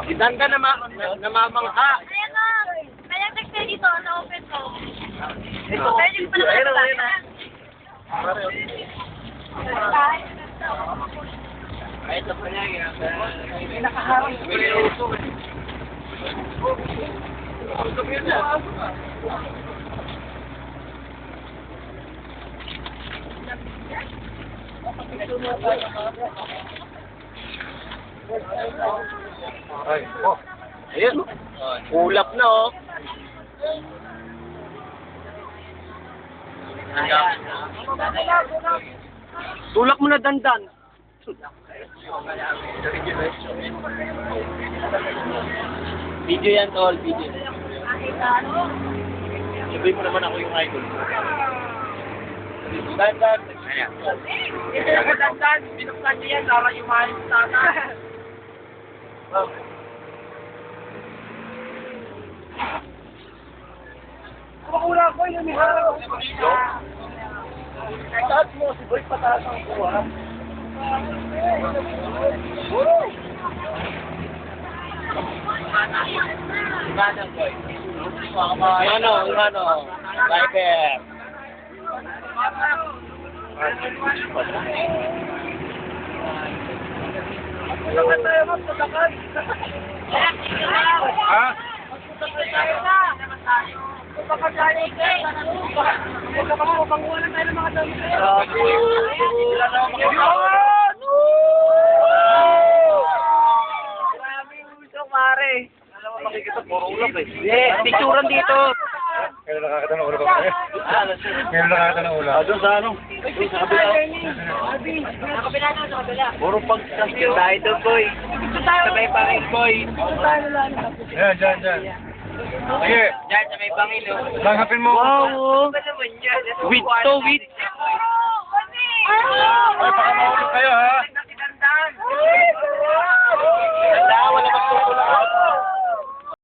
Idanda na namamangha. Ayan na. Kaya text dito, na-open ko. Pwede ko pala nakakita. Kahit na pa niya, Nakaharap. Ay, oh. Ayan. Ulap na, oh. Tulak mo na dandan. Video yan, tol. Video. Sabi mo naman ako yung idol. Dandan. Ayan. Dandan. Binuksan niya yan. Lara yung mahal sa sana. Kumakula ko yung miharap. Taas mo, si Boy pataas ang kuha. Ano? Viper. Bakit tayo magpatakan? Ha? Magpatakan tayo na. Magpatakan tayo kayo. Magpapangulanan tayo ng mga dami kayo. Grabe yung usok, pare. Alam mo, makikita, puro ulap eh. Picturean dito. Kaya nakakita ng ulo ko. Kaya nakakita ng ulo. Doon sa ano? Doon sa kabila. Nakabila na sa kabila. Puro pag-saskit tayo doon, boy. Sabay pangil, boy. Yan, dyan. Sige, Diyan, sabay pangil, oh. langhapin mo. Wow! With to, with. Ay, baka mahulog kayo, ha? Tanda, wala pa